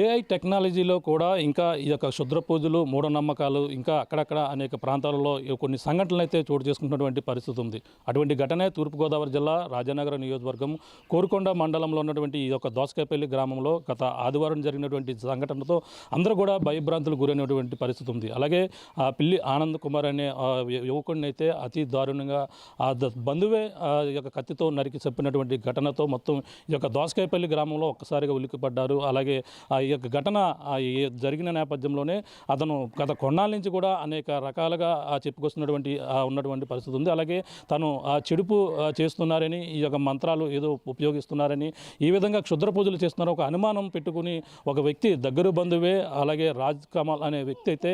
AI టెక్నాలజీలో కూడా ఇంకా ఈ యొక్క క్షుద్ర పూజలు, మూఢనమ్మకాలు ఇంకా అక్కడక్కడ అనేక ప్రాంతాలలో కొన్ని సంఘటనలు అయితే చోటు చేసుకుంటున్నటువంటి పరిస్థితి ఉంది. అటువంటి ఘటనే తూర్పుగోదావరి జిల్లా రాజానగరం నియోజకవర్గం కోరుకొండ మండలంలో ఉన్నటువంటి ఈ యొక్క దోసకాయపల్లి గ్రామంలో గత ఆదివారం జరిగినటువంటి సంఘటనతో అందరూ కూడా భయభ్రాంతులు గురైనటువంటి పరిస్థితి ఉంది. అలాగే ఆ పిల్లి ఆనంద్ కుమార్ అనే యువకుడిని అయితే అతి దారుణంగా బంధువే ఈ యొక్క కత్తితో నరికి చెప్పినటువంటి ఘటనతో మొత్తం ఈ యొక్క దోసకాయపల్లి గ్రామంలో ఒక్కసారిగా ఉలిక్కిపడ్డారు. అలాగే ఈ యొక్క ఘటన జరిగిన నేపథ్యంలోనే అతను గత కొన్నాళ్ళ నుంచి కూడా అనేక రకాలుగా ఉన్నటువంటి పరిస్థితి ఉంది. అలాగే తను చెడుపు చేస్తున్నారని, ఈ యొక్క మంత్రాలు ఏదో ఉపయోగిస్తున్నారని, ఈ విధంగా క్షుద్ర పూజలు చేస్తున్నారు ఒక అనుమానం పెట్టుకుని ఒక వ్యక్తి దగ్గర బంధువే అలాగే రాజ్ కమల్ అనే వ్యక్తి అయితే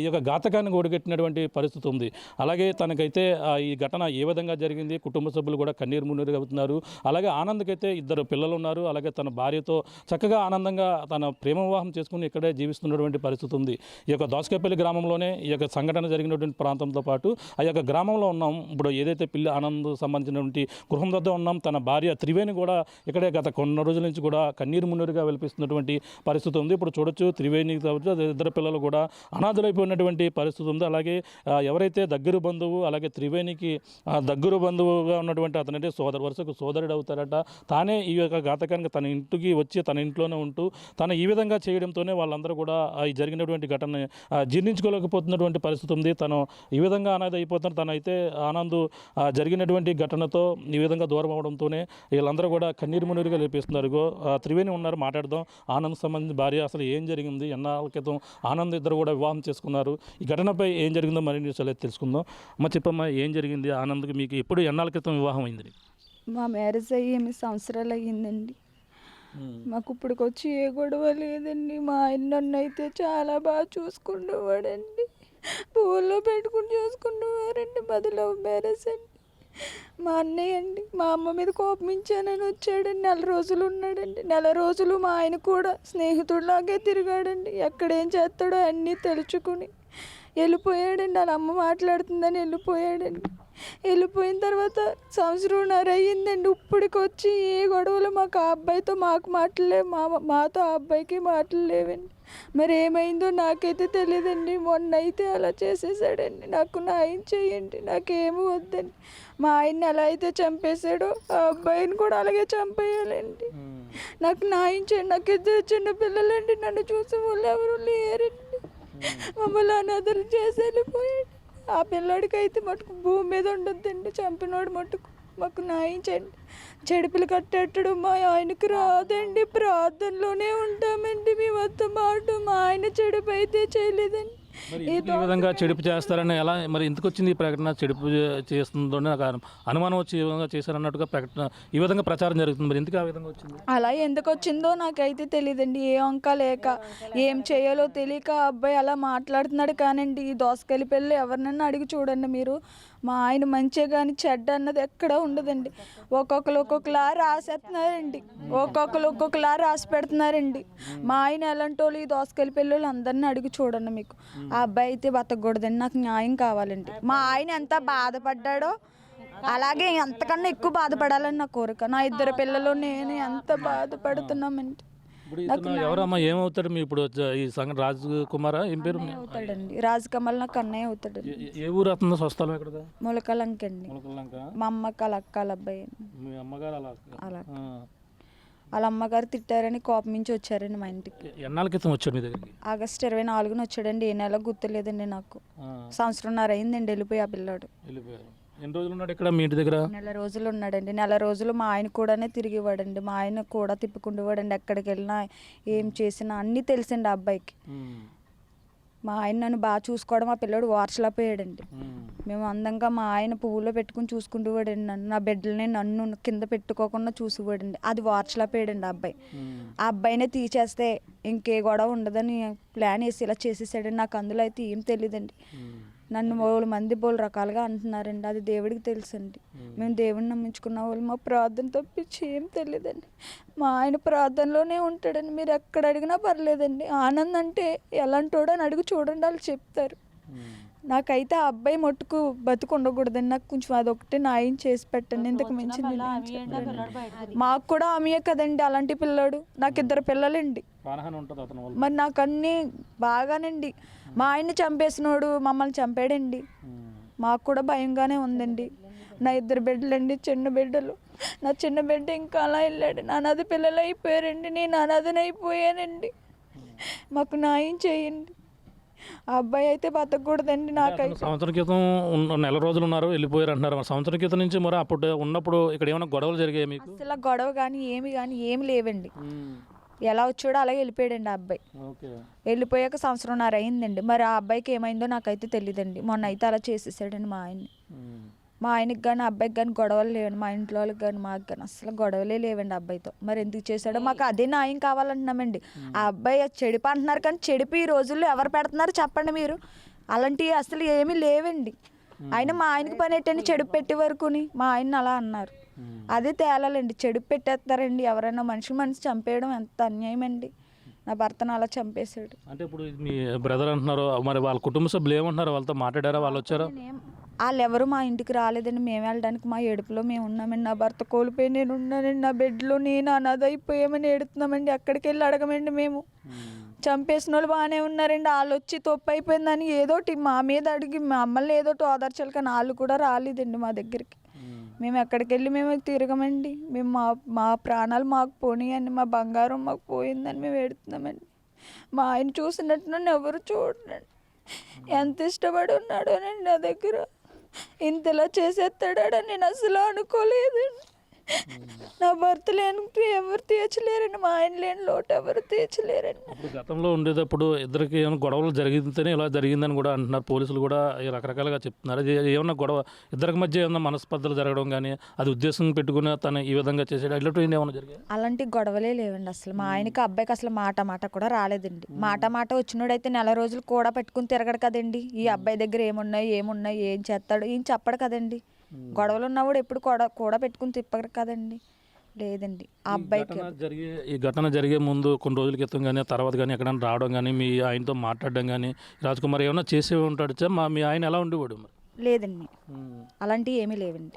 ఈ యొక్క ఘాతకాన్ని ఒడిగట్టినటువంటి పరిస్థితి ఉంది. అలాగే తనకైతే ఈ ఘటన ఏ విధంగా జరిగింది, కుటుంబ సభ్యులు కూడా కన్నీరు మున్నీరుగా అవుతున్నారు. అలాగే ఆనంద్కైతే 2 పిల్లలు ఉన్నారు. అలాగే తన భార్యతో చక్కగా ఆనందంగా తన ప్రేమ వివాహం చేసుకుని ఇక్కడే జీవిస్తున్నటువంటి పరిస్థితి ఉంది. ఈ యొక్క దోసకాయపల్లి గ్రామంలోనే ఈ యొక్క సంఘటన జరిగినటువంటి ప్రాంతంతో పాటు ఆ యొక్క గ్రామంలో ఉన్నాం. ఇప్పుడు ఏదైతే పిల్లి ఆనంద్ సంబంధించినటువంటి గృహం వద్ద ఉన్నాం, తన భార్య త్రివేణి కూడా ఇక్కడే గత కొన్ని రోజుల నుంచి కూడా కన్నీరు మున్నీరుగా వెలిపిస్తున్నటువంటి పరిస్థితి ఉంది. ఇప్పుడు చూడొచ్చు త్రివేణి 2 పిల్లలు కూడా అనాథులైపోయినటువంటి పరిస్థితి ఉంది. అలాగే ఎవరైతే దగ్గర బంధువు అలాగే త్రివేణికి దగ్గర బంధువుగా ఉన్నటువంటి అతనంటే వరుసకు సోదరుడు అవుతారట. తానే ఈ యొక్క ఘాతకానికి తన ఇంటికి వచ్చి తన ఇంట్లోనే ఉంటూ తన ఈ విధంగా చేయడంతోనే వాళ్ళందరూ కూడా ఈ జరిగినటువంటి ఘటన జీర్ణించుకోలేకపోతున్నటువంటి పరిస్థితి ఉంది. తను ఈ విధంగా అనాథ అయిపోతున్నారు. తనైతే ఆనంద్ జరిగినటువంటి ఘటనతో ఈ విధంగా దూరం అవడంతోనే వీళ్ళందరూ కూడా కన్నీరు మున్నీరుగా లేపిస్తున్నారు. త్రివేణి ఉన్నారు, మాట్లాడదాం. ఆనంద్ సంబంధించిన భార్య అసలు ఏం జరిగింది, ఎన్నాళ్ళ క్రితం ఆనంద్ ఇద్దరు కూడా వివాహం చేసుకున్నారు, ఈ ఘటనపై ఏం జరిగిందో మరిన్ని విషయాలు తెలుసుకుందాం. చెప్పమ్మా, ఏం జరిగింది ఆనంద్కి? మీకు ఎప్పుడు ఎన్నాళ్ళ క్రితం వివాహం అయింది? మా మ్యారేజ్ అయ్యి 8 సంవత్సరాలు అయ్యిందండి. మాకు ఇప్పటికొచ్చి ఏ గొడవ లేదండి. మా ఆయన నన్ను అయితే చాలా బాగా చూసుకుంటేవాడండి. పువ్వుల్లో పెట్టుకుని చూసుకుంటేవారండి. మాది లవ్ మ్యారేజ్ అండి. మా అన్నయ్య అండి మా అమ్మ మీద కోపమించానని వచ్చాడండి. 4 రోజులు ఉన్నాడండి. 4 రోజులు మా ఆయన కూడా స్నేహితుడిలాగే తిరిగాడండి. ఎక్కడేం చేస్తాడో అన్నీ తెలుసుకుని వెళ్ళిపోయాడండి. వాళ్ళ అమ్మ మాట్లాడుతుందని వెళ్ళిపోయాడండి. వెళ్ళిపోయిన తర్వాత 1.5 సంవత్సరం అయ్యిందండి. ఇప్పటికొచ్చి ఏ గొడవలు మాకు ఆ అబ్బాయితో మాటలు లేవు, మాతో ఆ అబ్బాయికి మాటలు లేవండి. మరి ఏమైందో నాకైతే తెలియదండి. మొన్న అయితే అలా చేసేసాడండి. నాకు న్యాయం చేయండి, నాకేమీ వద్దండి. మా ఆయన్ని ఎలా అయితే చంపేశాడో ఆ అబ్బాయిని కూడా అలాగే చంపేయాలండి. నాకు న్యాయం చేయండి. నాకు 2 చిన్న పిల్లలండి. నన్ను చూసే వాళ్ళు ఎవరు లేరండి. మమ్మల్ని అనాథలు చేసి వెళ్ళిపోయాడు. ఆ పిల్లోడికి అయితే మటుకు భూమి మీద ఉండొద్దండి. చంపినోడు మటుకు మాకు న్యాయం చేయండి. చెడుపులు కట్టేటడు మా ఆయనకి రాదండి. ప్రార్థనలోనే ఉంటామండి. మేమంతా మాట మా ఆయన చెడుపు అయితే చేయలేదండి. ఈ విధంగా చెడుపు చేస్తారని ఎలా మరి ఎందుకు వచ్చింది ఈ ప్రకటన? చెడుపు చేస్తుందో నాకు అనుమానం వచ్చి ఈ విధంగా చేశారన్నట్టుగా ప్రకటన ఈ విధంగా ప్రచారం జరుగుతుంది. మరి ఎందుకు ఆ విధంగా వచ్చింది? అలా ఎందుకు వచ్చిందో నాకైతే తెలియదండి. ఏ వంక లేక ఏం చేయాలో తెలియక అబ్బాయి అలా మాట్లాడుతున్నాడు. కానండి ఈ దోసకాయల పిల్లలు ఎవరినన్నా అడిగి చూడండి మీరు, మా ఆయన మంచిగా కానీ చెడ్డ అన్నది ఎక్కడ ఉండదండి. ఒక్కొక్కలా రాసేస్తున్నారండి. ఒక్కొక్కలా రాసి పెడుతున్నారండి. మా ఆయన ఎలాంటి వాళ్ళు ఈ దోసకాయల పిల్లలు అందరినీ అడిగి చూడండి. మీకు ఆ అబ్బాయి అయితే బతకూడదండి. నాకు న్యాయం కావాలండి. మా ఆయన ఎంత బాధపడ్డాడో అలాగే అంతకన్నా ఎక్కువ బాధపడాలని నా కోరిక. నా 2 పిల్లలు నేను ఎంత బాధపడుతున్నామండి. ఎవరమ్మా ఏమవుతాడు మీ ఇప్పుడు ఈ సంఘటన? రాజ్ కుమార్ ఏం పేరు అవుతాడండి? రాజ్ కమల్ నాకు అన్నయ్య అవుతాడండి. ఏ ఊరు అతను స్వస్థలం? ఎక్కడ? ములకలంక అండి. మా అమ్మకి వాళ్ళ అక్క వాళ్ళ అబ్బాయి. మీ అమ్మగారు అలా వాళ్ళ అమ్మగారు తిట్టారని కోపం నుంచి వచ్చారండి మా ఇంటికి. ఎన్నాళ్ళ క్రితం వచ్చాడు మీ దగ్గరికి? ఆగస్టు 24న వచ్చాడండి. ఏ నెల గుర్తులేదండి నాకు. 1.5 సంవత్సరం అయిందండి వెళ్ళిపోయి ఆ పిల్లాడు. ఎన్ని రోజులు ఉన్నాడు ఇక్కడ మీ ఇంటి దగ్గర? 4 రోజులు ఉన్నాడండి. 4 రోజులు మా ఆయన కూడానే తిరిగివాడండి. మా ఆయన కూడా తిప్పుకుండేవాడండి. ఎక్కడికి వెళ్ళినా ఏం చేసినా అన్నీ తెలిసండి ఆ అబ్బాయికి. మా ఆయన నన్ను బాగా చూసుకోవడం, ఆ పిల్లడు వార్చలేకపోయాడండి. మేము అందంగా మా ఆయన పువ్వులో పెట్టుకుని చూసుకుంటూవాడండి. నా బిడ్డలని నన్ను కింద పెట్టుకోకుండా చూసేవాడండి. అది వార్చలేకపోయాడండి ఆ అబ్బాయి. ఆ అబ్బాయినే తీసేస్తే ఇంకే గొడవ ఉండదని ప్లాన్ వేసి ఇలా చేసేసాడండి. నాకు అందులో అయితే ఏం తెలియదండి. నన్ను 3 మంది 3 రకాలుగా అంటున్నారండి. అది దేవుడికి తెలుసండి. మేము దేవుడిని నమ్మించుకున్న వాళ్ళు. మా ప్రార్థన తప్పించి ఏం తెలియదండి. మా ఆయన ప్రార్థనలోనే ఉంటాడండి. మీరు ఎక్కడ అడిగినా పర్లేదండి. ఆనంద్ అంటే ఎలాంటోడో అని అడిగి చూడండి, వాళ్ళు చెప్తారు. నాకైతే ఆ అబ్బాయి మట్టుకు బతుకు ఉండకూడదండి. నాకు కొంచెం అదొకటి న్యాయం చేసి పెట్టండి. ఇంతకు మించి నేను ఏం చెప్పలేను. మాకు కూడా ఆమెయే కదండి అలాంటి పిల్లాడు. నాకు 2 పిల్లలండి. ప్రాణహాని ఉంటుంది అతని వల్ల. మరి నాకు అన్నీ బాగానండి. మా ఆయన్ని చంపేసినోడు మమ్మల్ని చంపాడండి. మాకు కూడా భయంగానే ఉందండి. నా 2 బిడ్డలండి, చిన్న బిడ్డలు. నా చిన్న బిడ్డ ఇంకా అలా వెళ్ళాడు. నా అనాథ పిల్లలు అయిపోయారండి. నేను అనాథనైపోయానండి. మాకు న్యాయం చేయండి. ఆ అబ్బాయి అయితే బతకూడదండి. నాకైతే సంవత్సరం క్రితం నెల రోజులు ఉన్నారు వెళ్ళిపోయారు అంటున్నారు. మరి సంవత్సరం క్రితం నుంచి మరి అప్పుడు ఉన్నప్పుడు ఇక్కడ ఏమైనా గొడవలు జరిగాయి మీకు? అసలు గొడవ కానీ ఏమి లేవండి. ఎలా వచ్చాడో అలాగే వెళ్ళిపోయాడండి ఆ అబ్బాయి. ఓకే. వెళ్ళిపోయాక 1.5 సంవత్సరం అయిందండి. మరి ఆ అబ్బాయికి ఏమైందో నాకైతే తెలియదండి. మొన్న అయితే అలా చేసేసాడండి మా ఆయన్ని. మా ఆయనకి కానీ అబ్బాయికి కానీ గొడవలు లేవండి. మా ఇంట్లో వాళ్ళకి కానీ మాకు కానీ అసలు గొడవలే లేవండి అబ్బాయితో. మరి ఎందుకు చేశాడో మాకు అదే న్యాయం కావాలంటున్నామండి. ఆ అబ్బాయి చెడిపి అంటున్నారు కానీ చెడిపి ఈ రోజుల్లో ఎవరు పెడుతున్నారు చెప్పండి మీరు? అలాంటివి అసలు ఏమీ లేవండి. ఆయన మా ఆయనకి పని ఏంటండి చెడుపు పెట్టే వరకుని మా ఆయన్ని అలా అన్నారు. అదే తేలాలండి. చెడుపు పెట్టేస్తారండి ఎవరైనా. మనిషి చంపేయడం ఎంత అన్యాయం అండి. నా భర్తను అలా చంపేశాడు. అంటే ఇప్పుడు మీ బ్రదర్ అంటున్నారు, మరి వాళ్ళ కుటుంబ సభ్యులు ఏమంటున్నారు? వాళ్ళతో మాట్లాడారా? వాళ్ళు వచ్చారా? వాళ్ళు ఎవరు మా ఇంటికి రాలేదండి. మేము వెళ్ళడానికి మా ఏడుపులో మేము ఉన్నామండి. నా భర్త కోల్పోయి నేను ఉన్నానండి. నా బెడ్లో నేను అనాథ అయిపోయామని ఏడుతున్నామండి. ఎక్కడికి వెళ్ళి అడగమండి మేము. చంపేసిన వాళ్ళు బాగానే ఉన్నారండి. వాళ్ళు వచ్చి తప్పు అయిపోయిందని ఏదోటి మా మీద అడిగి మమ్మల్ని ఏదోటి ఓదార్చాలి కానీ వాళ్ళు కూడా రాలేదండి మా దగ్గరికి. మేము ఎక్కడికి వెళ్ళి మేము తిరగమండి. మేము మా ప్రాణాలు మాకు పోనీయండి, మా బంగారం మాకు పోయిందని మేము ఏడుతున్నామండి. మా ఆయన చూసినట్టు నన్ను ఎవరు చూడండి. ఎంత ఇష్టపడి ఉన్నాడోనండి నా దగ్గర. ఇంతలా చేసేస్తాడని నేను అసలు అనుకోలేదండి. నా భర్త లేని ఎవరు తీర్చలేరండి. మా ఆయన లేని లోటు ఎవరు తీర్చలేరండి. ఇప్పుడు గతంలో ఉండేటప్పుడు ఇద్దరికి ఏమైనా గొడవలు జరిగితేనే ఇలా జరిగిందని కూడా అంటున్నారు. పోలీసులు కూడా రకరకాలుగా చెప్తున్నారు. అది ఏమన్నా గొడవ ఇద్దరికి మధ్య ఏమన్నా మనస్పర్ధలు జరగడం కానీ అది ఉద్దేశం పెట్టుకుని తను ఈ విధంగా చేసాడు ఇలాంటివి ఏమైనా జరిగాయి? అలాంటి గొడవలే లేవండి అసలు. మా ఆయనకి అబ్బాయికి అసలు మాట కూడా రాలేదండి. మాట వచ్చినోడైతే నెల రోజులు కూడా పెట్టుకుని తిరగడు కదండి. ఈ అబ్బాయి దగ్గర ఏమున్నాయి ఏం చేస్తాడు ఏం చెప్పడు కదండి. గొడవలు ఉన్నవాడు ఎప్పుడు కూడా పెట్టుకుని తిప్పడు కదండి. లేదండి ఆ అబ్బాయికి. ఈ ఘటన జరిగే ముందు కొన్ని రోజుల క్రితం కానీ తర్వాత కానీ ఎక్కడైనా రావడం కానీ మీ ఆయనతో మాట్లాడడం కానీ రాజ్ కుమార్ ఏమైనా చేసే ఉంటాడు? మీ ఆయన ఎలా ఉండేవాడు? లేదండి అలాంటివి ఏమీ లేవండి.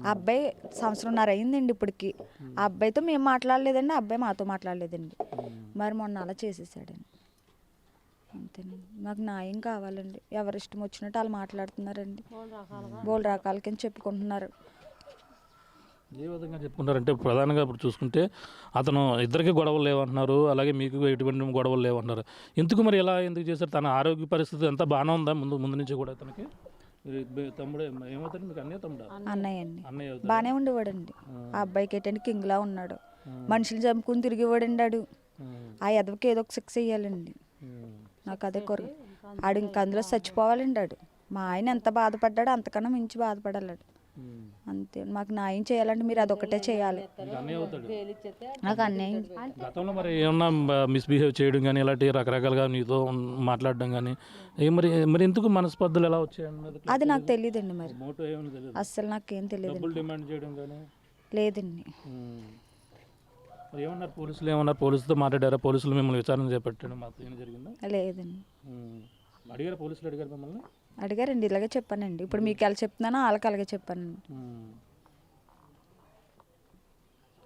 ఆ అబ్బాయి 1.5 సంవత్సరం అయిందండి ఇప్పటికి. ఆ అబ్బాయితో మేము మాట్లాడలేదండి. ఆ అబ్బాయి మాతో మాట్లాడలేదండి. మరి మొన్న అలా చేసేసాడండి. అంతేనండి. నాకు న్యాయం కావాలండి. ఎవరి ఇష్టం వచ్చినట్టు వాళ్ళు మాట్లాడుతున్నారండి. బోల్ రకాల కింద చెప్పుకుంటున్నారు. ఏ విధంగా చెప్పుకుంటారంటే ప్రధానంగా ఇప్పుడు చూసుకుంటే అతను ఇద్దరికి గొడవలు లేవంటున్నారు, అలాగే మీకు ఎటువంటి గొడవలు లేవంటున్నారు. ఎందుకు మరి ఎలా ఎందుకు చేశారు? తన ఆరోగ్య పరిస్థితి ఎంత బాగానే ఉందా ముందు నుంచి కూడా? అతనికి తమ్ముడే ఏమవుతాడు మీకు? అన్నయ్య అండి. బాగానే ఉండేవాడండి. ఆ అబ్బాయికి ఏంటంటే కింగ్లా ఉన్నాడు. మనుషులు చంపుకుని తిరిగేవాడండి ఆడు. ఆ ఎదవకి ఏదో ఒక శిక్ష వేయాలండి. నాకు అదే కొరకు. ఆడు ఇంక అందులో చచ్చిపోవాలండి ఆడు. మా ఆయన ఎంత బాధపడ్డాడు అంతకన్నా మించి బాధపడాలి. అంతే. మాకు న్యాయం చేయాలంటే మీరు అదొకటే చేయాలి. నాకు అన్యాయం. గతంలో మరి ఏమన్నా మిస్బిహేవ్ చేయడం కానీ ఇలాంటి రకరకాలుగా నీతో మాట్లాడడం కానీ మరి ఎందుకు మనస్పర్ధలు ఎలా వచ్చాయన్నది అది నాకు తెలియదండి. మరి అస్సలు నాకేం తెలియదు. డిమాండ్ చేయడం కానీ లేదండి. ఏమన్నారు పోలీసులు? ఏమన్నారు? పోలీసులతో మాట్లాడారా? పోలీసులు మిమ్మల్ని విచారణ చేపట్టడం ఏం జరిగిందా? లేదండి. అడిగారా? పోలీసులు అడిగారు మిమ్మల్ని? అడిగారండి. ఇలాగే చెప్పానండి. ఇప్పుడు మీకు ఎలా చెప్తున్నానో వాళ్ళకి అలాగే చెప్పానండి.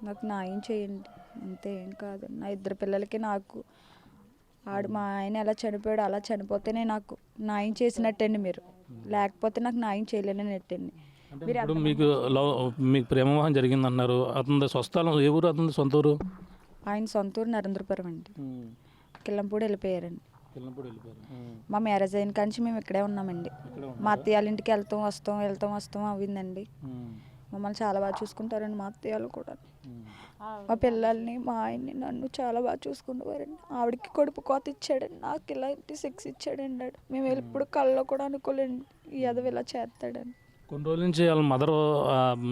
నాకు న్యాయం చేయండి అంతే, ఏం కాదు. నా 2 పిల్లలకి నాకు మా ఆయన ఎలా చనిపోయాడు అలా చనిపోతేనే నాకు న్యాయం చేసినట్టండి మీరు. లేకపోతే నాకు న్యాయం చేయలేనట్టండి. ఇప్పుడు మీకు ప్రేమ వివాహం జరిగిందన్నారు. అతని స్వస్థలం ఏ ఊరు? అతని సొంత ఊరు? ఆయన సొంత ఊరు నరేంద్రపురం అండి. కిల్లంపూడి వెళ్ళిపోయారండి. మా మ్యారేజ్ అయిన కాంచి మేము ఇక్కడే ఉన్నామండి. మా అత్తయ్య వాళ్ళ ఇంటికి వెళ్తాం వస్తాం అవ్విందండి. మమ్మల్ని చాలా బాగా చూసుకుంటారండి మా అత్తయ్య వాళ్ళు కూడా. మా పిల్లల్ని మా ఆయన్ని నన్ను చాలా బాగా చూసుకుంటారండి. ఆవిడకి కడుపు కోత ఇచ్చాడండి. నాకు ఇలాంటి 6 ఇచ్చాడండి. మేము ఎప్పుడు కళ్ళలో కూడా అనుకోలేండి ఈ ఎదవ ఇలా చేస్తాడని. కొన్ని రోజుల నుంచి వాళ్ళ మదర్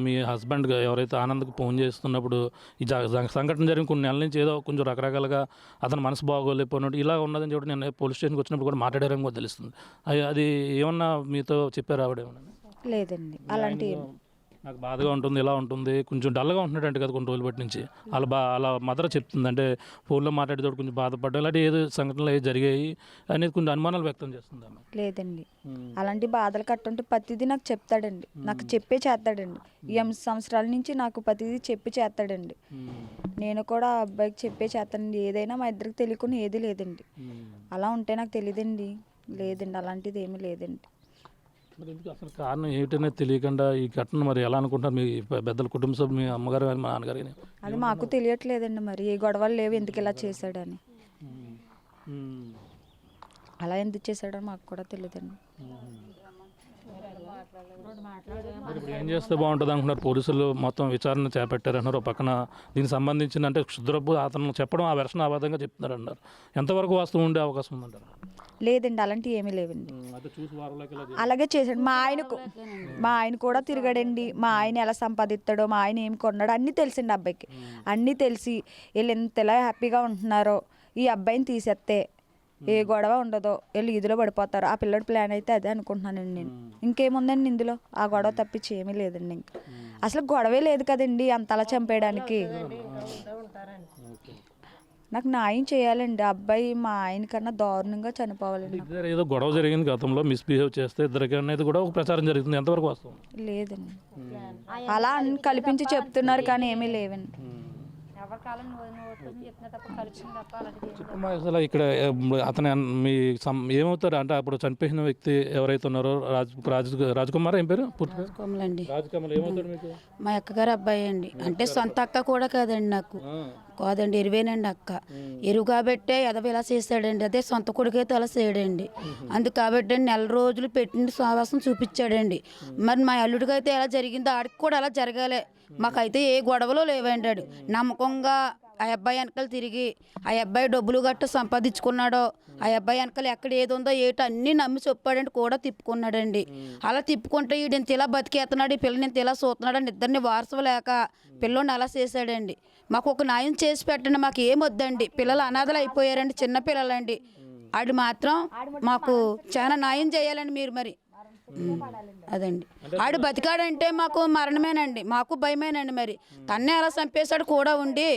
మీ హస్బెండ్ ఎవరైతే ఆనంద్కి ఫోన్ చేస్తున్నప్పుడు ఈ సంఘటన జరిగిన కొన్ని నెలల నుంచి ఏదో కొంచెం రకరకాలుగా అతను మనసు బాగోలేకపోయినట్టు ఇలా ఉన్నదని చెప్పి నేను పోలీస్ స్టేషన్కి వచ్చినప్పుడు కూడా మాట్లాడారని కూడా తెలుస్తుంది. అది ఏమన్నా మీతో చెప్పారు ఆవిడ? లేదండి అలాంటి నాకు బాధగా ఉంటుంది, ఇలా ఉంటుంది, కొంచెం డల్గా ఉంటున్నాడంటే కదా కొన్ని రోజులు బట్టి నుంచి అలా మదర్ చెప్తుంది. అంటే ఫోన్లో మాట్లాడేటప్పుడు కొంచెం బాధపడ్డా ఇలాంటి ఏదో సంఘటనలు ఏదో జరిగాయి అనేది కొంచెం అనుమానాలు వ్యక్తం చేస్తుంది ఆమె. లేదండి, అలాంటి బాధలు కట్టుంటే ప్రతిదీ నాకు చెప్తాడండి, నాకు చెప్పే చేస్తాడండి. ఈ 8 సంవత్సరాల నుంచి నాకు ప్రతిదీ చెప్పి చేస్తాడండి. నేను కూడా ఆ అబ్బాయికి చెప్పే చేస్తానండి. ఏదైనా మా ఇద్దరికి తెలియకుండా ఏది లేదండి. అలా ఉంటే నాకు తెలియదండి. లేదండి, అలాంటిది ఏమీ లేదండి. మరి ఎందుకు అసలు కారణం ఏమిటనేది తెలియకుండా ఈ ఘటన మరి ఎలా అనుకుంటారు మీ పెద్దల కుటుంబ సభ్యులు, మీ అమ్మగారు కానీ మా నాన్నగారు కానీ? అది మాకు తెలియట్లేదండి, మరి ఏ గొడవలు లేవు, ఎందుకు ఇలా చేశాడని. అలా ఎందుకు చేశాడో మాకు కూడా తెలియదండి. మరి ఇప్పుడు ఏం చేస్తే బాగుంటుంది అనుకున్నారు? పోలీసులు మొత్తం విచారణ చేపట్టారన్నారు. పక్కన దీనికి సంబంధించిన అంటే క్షుద్రపు అతను చెప్పడం ఆ వెర్షన్ ఆధారంగా చెప్తున్నారు అన్నారు. ఎంతవరకు వాస్తవం ఉండే అవకాశం ఉందంటారు? లేదండి, అలాంటివి ఏమీ లేవండి. అయితే చూసి వారంలోకి అలాగే చేశాడు. మా ఆయన కూడా తిరిగాడండి. మా ఆయన ఎలా సంపాదిస్తాడో, మా ఆయన ఏం కొన్నాడో అన్నీ తెలిసిండి అబ్బాయికి. అన్నీ తెలిసి వీళ్ళు ఎంతలా హ్యాపీగా ఉంటున్నారో, ఈ అబ్బాయిని తీసేస్తే ఏ గొడవ ఉండదో, వీళ్ళు ఇదిలో పడిపోతారు. ఆ పిల్లడి ప్లాన్ అయితే అదే అనుకుంటున్నానండి నేను. ఇంకేముందండి ఇందులో? ఆ గొడవ తప్పించి ఏమీ లేదండి. ఇంకా అసలు గొడవే లేదు కదండి అంతలా చంపేయడానికి. నాకు న్యాయం చేయాలండి. అబ్బాయి మా ఆయన కన్నా దారుణంగా చనిపోవాలండి. ఏదో గొడవ జరిగింది గతంలో, మిస్బిహేవ్ చేస్తే ఇద్దరికి అనేది కూడా ఒక ప్రచారం జరుగుతుంది. ఎంతవరకు వస్తాం? లేదండి, అలా కల్పించి చెప్తున్నారు కానీ ఏమీ లేవండి. అసలు ఇక్కడ అతను మీ ఏమవుతారు అంటే అప్పుడు చనిపోయిన వ్యక్తి ఎవరైతే ఉన్నారో రాజకుమార్ ఏం పేరు? కోమలండి. రాజకమల్ ఏమవుతాడు మీకు? మా అక్కగారు అబ్బాయి అండి. అంటే సొంత అక్క కూడా కాదండి నాకు. కాదండి, ఎరువేనండి అక్క. ఎరువు కాబట్టే ఎదవ ఇలా చేశాడండి. అదే సొంత కొడుకైతే అలా చేయడండి. అందుకు కాబట్టి నెల రోజులు పెట్టిన సావాసం చూపించాడండి. మరి మా అల్లుడికి అయితే ఎలా జరిగిందో ఆడికి కూడా అలా జరగాలి. మాకైతే ఏ గొడవలు లేవండి. ఆడు నమ్మకంగా ఆ అబ్బాయి వెనకాల తిరిగి ఆ అబ్బాయి డబ్బులు గట్ట సంపాదించుకున్నాడో, ఆ అబ్బాయి వెనకాల ఎక్కడ ఏది ఉందో ఏటో అన్నీ నమ్మి చెప్పాడండి, కూడా తిప్పుకున్నాడండి. అలా తిప్పుకుంటే ఈడింత ఇలా బతికేస్తున్నాడు, ఈ పిల్లని ఇంత ఇలా చూస్తున్నాడు అని ఇద్దరిని వారసు లేక పిల్లోని అలా చేశాడండి. మాకు ఒక న్యాయం చేసి పెట్టండి, మాకు ఏమొద్దండి. పిల్లలు అనాథలు అయిపోయారండి, చిన్న పిల్లలండి. ఆడు మాత్రం మాకు చాలా న్యాయం చేయాలండి మీరు. మరి అదండి, ఆడు బతికాడంటే మాకు మరణమేనండి, మాకు భయమేనండి. మరి తన్నే అలా చంపేశాడు కూడా ఉండి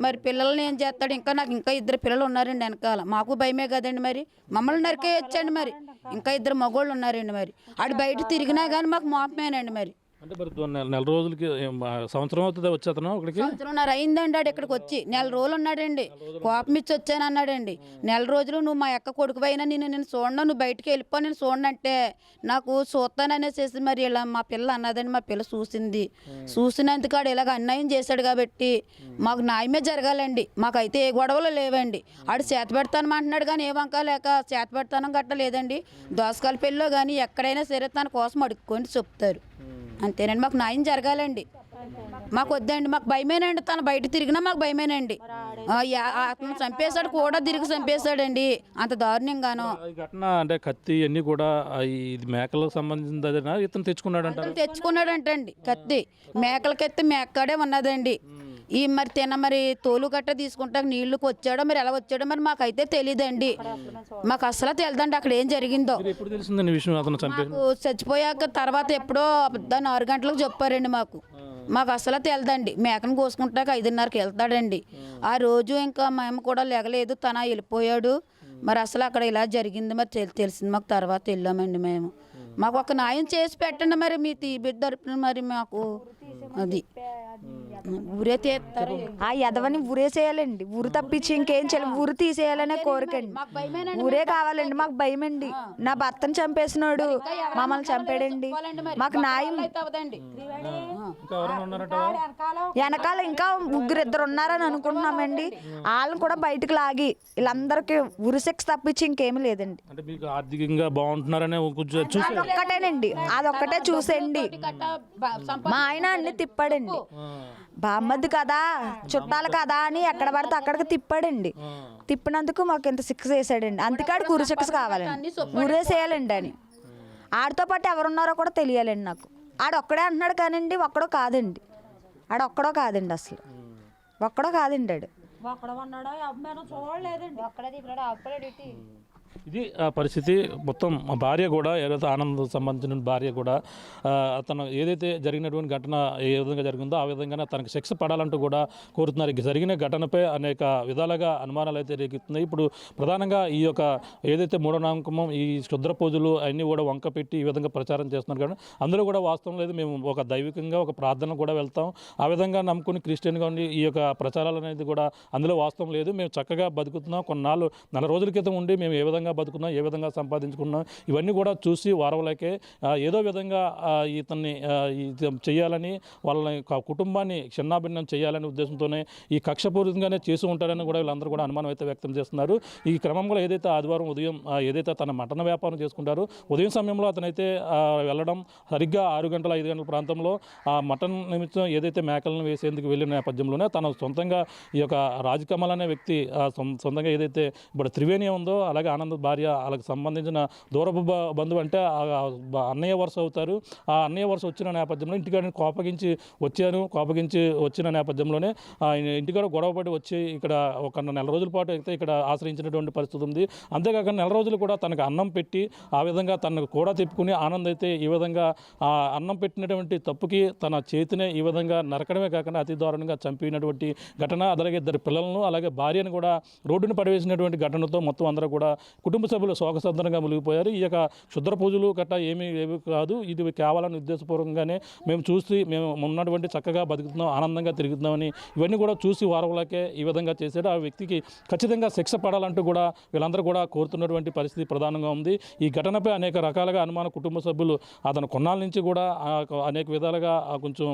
మరి పిల్లల్ని ఏం చేస్తాడు? నాకు ఇంకా 2 పిల్లలు ఉన్నారండి వెనకాల, మాకు భయమే కదండి. మరి మమ్మల్ని నరికేయొచ్చండి. మరి ఇంకా 2 మగోళ్ళు ఉన్నారండి. మరి ఆడు బయట తిరిగినా కానీ మాకు మోపమేనండి. మరి అంటే మరి నెల రోజులకి సంవత్సరం అవుతుంది వచ్చి అతను ఇక్కడికి? సంవత్సరంన్నర అయిందండి ఆడు ఇక్కడికి వచ్చి. 4 రోజులు ఉన్నాడండి. కోపం ఇచ్చి వచ్చాను అన్నాడండి. 4 రోజులు నువ్వు మా అక్క కొడుకు అయినా నేను చూడను, నువ్వు బయటికి వెళ్ళిపో, నేను చూడనంటే నాకు చూస్తాననేసేసి మరి ఇలా మా పిల్ల అన్నదండి. మా పిల్ల చూసినందుకు ఆడు ఇలాగ అన్యాయం చేశాడు కాబట్టి మాకు న్యాయమే జరగాలండి. మాకైతే ఏ గొడవలు లేవండి. ఆడు చేత పెడతాను అంటున్నాడు కానీ ఏ వంక లేక చేత పెడతానం గట్ట లేదండి. దోసకాల పెళ్ళిలో కానీ ఎక్కడైనా సరే తన కోసం అడుక్కొని చెప్తారు. అంతేనండి, మాకు న్యాయం జరగాలండి. మాకు వద్దండి, మాకు భయమేనండి. తను బయట తిరిగినా మాకు భయమేనండి. అతను చంపేశాడు కూడా, తిరిగి చంపేశాడండి అంత దారుణంగాను. ఈ ఘటన అంటే కత్తి అన్నీ కూడా ఇది మేకలకు సంబంధించిన ఇతను తెచ్చుకున్నాడంటండి. కత్తి మేకలకెత్తి మేకాడే ఉన్నదండి. ఈ మరి తోలు గట్ట తీసుకుంటా నీళ్ళకి వచ్చాడో మరి ఎలా వచ్చాడో మరి మాకైతే తెలియదండి. మాకు అసలు తెలియదండి అక్కడ ఏం జరిగిందో. చచ్చిపోయాక తర్వాత ఎప్పుడో 6 గంటలకు చెప్పారండి మాకు అసలు తెలియదండి. మేకను కోసుకుంటాక 5:30కి వెళ్తాడండి. ఆ రోజు ఇంకా మేము కూడా లేగలేదు, తన వెళ్ళిపోయాడు. మరి అసలు అక్కడ ఇలా జరిగింది మరి తెలిసింది మాకు. తర్వాత వెళ్ళామండి మేము. మాకు ఒక న్యాయం చేసి పెట్టండి మరి మీ బిడ్డ తరపున. మరి మాకు అది ఊరే తీస్తారు. ఆ ఎదవని ఊరేసేయాలండి. ఊరు తప్పించి ఇంకేం చేయాలి? ఊరు తీసేయాలనే కోరికండి. ఊరే కావాలండి. మాకు భయమండి. నా భర్తను చంపేసినాడు, మమ్మల్ని చంపాడండి. మాకు న్యాయం. వెనకాల ఇంకా 2 ఉన్నారని అనుకుంటున్నామండి. వాళ్ళని కూడా బయటకు లాగి వీళ్ళందరికీ ఉరిశిక్ష తప్పించి ఇంకేమీ లేదండి. ఆర్థికంగా బాగుంటున్నారనే అదొక్కటేనండి, అదొక్కటే చూసేయండి. మా ఆయన అన్ని తిప్పాడండి. బామ్మది కదా, చుట్టాలు కదా అని ఎక్కడ పడితే అక్కడికి తిప్పాడండి. తిప్పినందుకు మాకు ఇంత శిక్ష చేశాడండి. అందుకాడికి ఉరి శిక్ష కావాలండి, ఊరేసేయాలండి అని. ఆడితో పాటు ఎవరున్నారో కూడా తెలియాలండి నాకు. ఆడొక్కడే అంటున్నాడు కానండి, ఒక్కడో కాదండి. ఆడొక్కడో కాదండి, అసలు ఒక్కడో కాదండి. ఆడు ఇది ఆ పరిస్థితి. మొత్తం మా భార్య కూడా ఏదైతే ఆనంద్ సంబంధించిన భార్య కూడా తను ఏదైతే జరిగినటువంటి ఘటన ఏ విధంగా జరిగిందో ఆ విధంగానే తనకు శిక్ష పడాలంటూ కూడా కోరుతున్నారు. జరిగిన ఘటనపై అనేక విధాలుగా అనుమానాలు అయితే రేకెత్తున్నాయి. ఇప్పుడు ప్రధానంగా ఈ యొక్క ఏదైతే మూఢనమ్మకం ఈ క్షుద్ర పూజలు అన్నీ కూడా వంక పెట్టి ఈ విధంగా ప్రచారం చేస్తున్నారు కానీ అందులో కూడా వాస్తవం లేదు. మేము ఒక దైవికంగా ఒక ప్రార్థన కూడా వెళ్తాం, ఆ విధంగా నమ్ముకుని క్రిస్టియన్గా ఉండి ఈ యొక్క ప్రచారాలు అనేది కూడా అందులో వాస్తవం లేదు. మేము చక్కగా బతుకుతున్నాం. కొన్నాళ్ళు 4 రోజుల క్రితం ఉండి మేము ఏ విధంగా బతుకున్నాం, ఏ విధంగా సంపాదించుకున్నాం, ఇవన్నీ కూడా చూసి వారవలేకే ఏదో విధంగా ఇతన్ని చేయాలని, వాళ్ళని కుటుంబాన్ని చిన్నాభిన్నం చేయాలనే ఉద్దేశంతోనే ఈ కక్షపూరితంగానే చేసి ఉంటారని కూడా వీళ్ళందరూ కూడా అనుమానం అయితే వ్యక్తం చేస్తున్నారు. ఈ క్రమంలో ఏదైతే ఆదివారం ఉదయం ఏదైతే తన మటన్ వ్యాపారం చేసుకుంటారో ఉదయం సమయంలో అతనైతే వెళ్ళడం సరిగ్గా 6 గంటల 5 గంటల ప్రాంతంలో ఆ మటన్ నిమిత్తం ఏదైతే మేకలను వేసేందుకు వెళ్ళిన నేపథ్యంలోనే తన సొంతంగా ఈ యొక్క రాజకమల్ అనే వ్యక్తి సొంతంగా ఏదైతే ఇప్పుడు త్రివేణి ఉందో అలాగే ఆనంద్ భార్య వాళ్ళకి సంబంధించిన దూరపు బంధువు అంటే అన్నయ్య వరుస అవుతారు. ఆ అన్నయ్య వరుస వచ్చిన నేపథ్యంలో ఇంటికాడ కోపగించి వచ్చిన నేపథ్యంలోనే ఇంటికాడ గొడవపడి వచ్చి ఇక్కడ ఒక 4 రోజుల పాటు అయితే ఇక్కడ ఆశ్రయించినటువంటి పరిస్థితి ఉంది. అంతేకాక 4 రోజులు కూడా తనకు అన్నం పెట్టి ఆ విధంగా తనకు కూడా తిప్పుకుని ఆనంద్ అయితే ఈ విధంగా అన్నం పెట్టినటువంటి తప్పుకి తన చేతినే ఈ విధంగా నరకడమే కాకుండా అతి దారుణంగా చంపినటువంటి ఘటన, అలాగే 2 పిల్లలను అలాగే భార్యను కూడా రోడ్డును పడివేసినటువంటి ఘటనతో మొత్తం అందరూ కూడా కుటుంబ సభ్యులు శోకసంద్రంగా మునిగిపోయారు. ఈ యొక్క క్షుద్ర పూజలు గట్రా ఏమీ కాదు, ఇది కేవలం ఉద్దేశపూర్వకంగానే మేము ఉన్నటువంటి చక్కగా బతుకుతున్నాం, ఆనందంగా తిరుగుతున్నామని ఇవన్నీ కూడా చూసి వారవలకే ఈ విధంగా చేశాడు. ఆ వ్యక్తికి ఖచ్చితంగా శిక్ష పడాలంటూ కూడా వీళ్ళందరూ కూడా కోరుతున్నటువంటి పరిస్థితి ప్రధానంగా ఉంది. ఈ ఘటనపై అనేక రకాలుగా అనుమాన కుటుంబ సభ్యులు అతను కొన్నాళ్ళ నుంచి కూడా అనేక విధాలుగా కొంచెం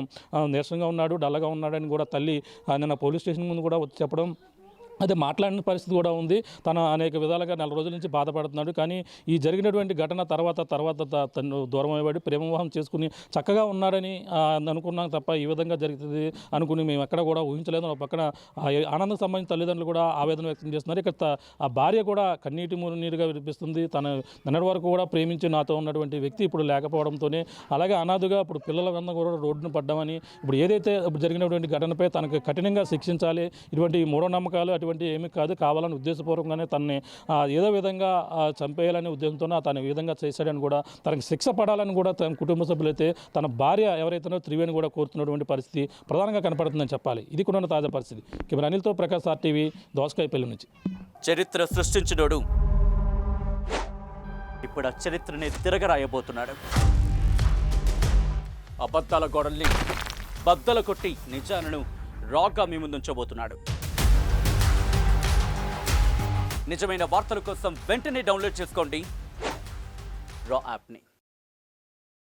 నీరసంగా ఉన్నాడు, డల్లగా ఉన్నాడని కూడా తల్లి నిన్న పోలీస్ స్టేషన్ ముందు కూడా వచ్చి చెప్పడం, అదే మాట్లాడిన పరిస్థితి కూడా ఉంది. తను అనేక విధాలుగా 4 రోజుల నుంచి బాధపడుతున్నాడు. కానీ ఈ జరిగినటువంటి ఘటన తర్వాత తను దూరం అయ్యాడు, ప్రేమ వివాహం చేసుకుని చక్కగా ఉన్నాడని అనుకున్నాం తప్ప ఈ విధంగా జరుగుతుంది అనుకుని మేము ఎక్కడ కూడా ఊహించలేదు. ఒక పక్కన ఆనందం సంబంధించిన తల్లిదండ్రులు కూడా ఆవేదన వ్యక్తం చేస్తున్నారు. ఇక్కడ ఆ భార్య కూడా కన్నీటి నీరుగా వినిపిస్తుంది. తను నిన్నటి వరకు కూడా ప్రేమించి నాతో ఉన్నటువంటి వ్యక్తి ఇప్పుడు లేకపోవడంతోనే, అలాగే అనాథుగా ఇప్పుడు పిల్లలందరూ కూడా రోడ్డును పడ్డామని, ఇప్పుడు ఏదైతే జరిగినటువంటి ఘటనపై తనకు కఠినంగా శిక్షించాలి, ఇటువంటి మూఢనమ్మకాలు అటువంటి ఏమీ కాదు, కావాలని ఉద్దేశపూర్వకంగానే తనని ఏదో విధంగా చంపేయాలనే ఉద్దేశంతోనే తను ఈ విధంగా చేశాడని కూడా తనకు శిక్ష పడాలని కూడా తన కుటుంబ సభ్యులైతే తన భార్య ఎవరైతేనో త్రివేణి కూడా కోరుతున్నటువంటి పరిస్థితి ప్రధానంగా కనపడుతుందని చెప్పాలి. ఇది కూడా తాజా పరిస్థితి. కెమెరా అనిల్తో ప్రకాష్, RTV, దోసకాయపల్లి నుంచి. చరిత్ర సృష్టించినోడు ఇప్పుడు ఆ చరిత్రని తిరగరాయబోతున్నాడు. అబద్ధాల గోడల్ని బద్దలు కొట్టి నిజాలను రాగా మీ ముందుంచబోతున్నాడు. నిజమైన వార్తల కోసం వెంటనే డౌన్లోడ్ చేసుకోండి రా యాప్ని.